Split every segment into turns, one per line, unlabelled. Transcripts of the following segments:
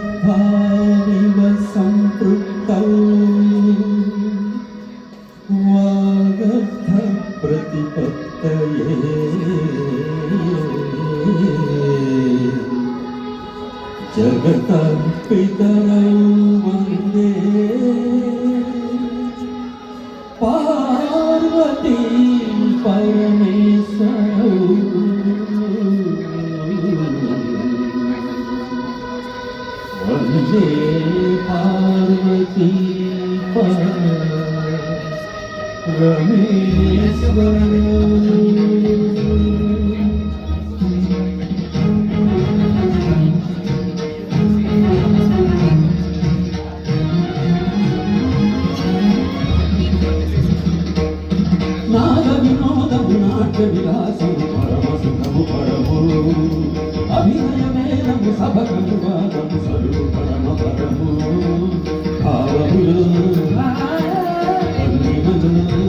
वागद्भाविव सम्पृक्तौ वागर्थ प्रतिपत्तये जगतः पितरौ वन्दे पार्वती परमेश्वरौ वन्दे पार्वती परमेश्वरौ। విలాసము పరమసుఖము పరము అభినయమేనము సభకము వాదము సరువు పరమ పరము భావములు భంగిమలు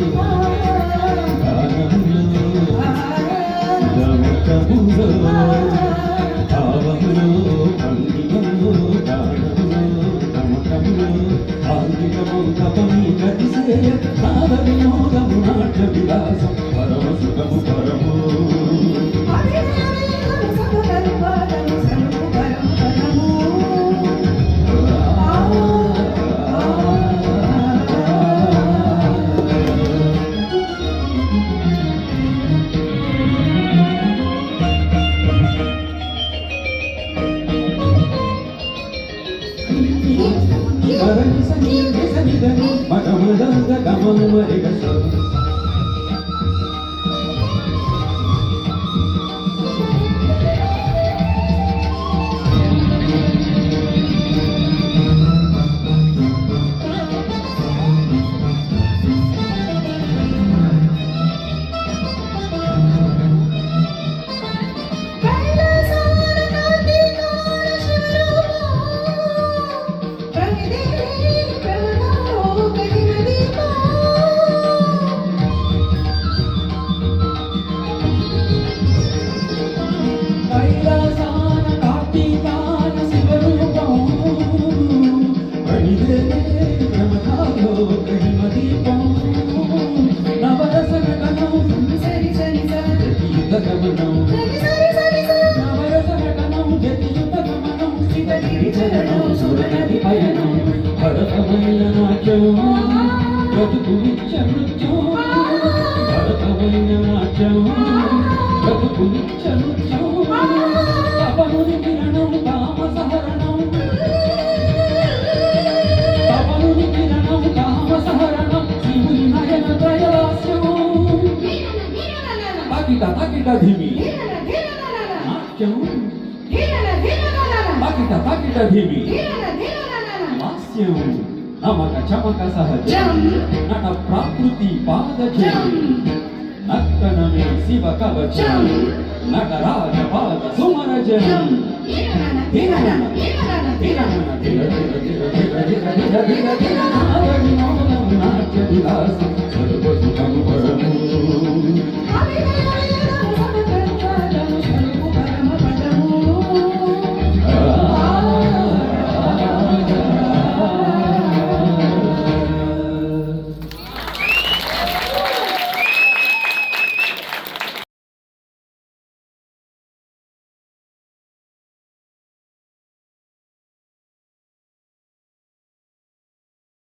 గానములు గమకములు భావములు భంగిమలు గానములు గమకములు ఆంగికము తపని గతిసేయ నాద వినోదము నాట్య విలాసం పరమసుఖము పరము మగమదంగ గమను మరిగ భరతమైన నాట్యం బ్రతుకు నిత్య నృత్యం భరతమైన నాట్యం బ్రతుకు నిత్య నృత్యం తపనుని కిరణం కామసహరణం తపనుని కిరణం కామసహరణం శివుని నయన త్రయలాస్యం తకిట తకిట ధిమి నాట్యం తకిట తకిట ధిమి హాస్యం నమక చమక సహజం నట ప్రాకృతి పాదజం నర్తనమే శివ కవచం నటరాజ పాద సుమరజం నాట్య విలాసం సర్వ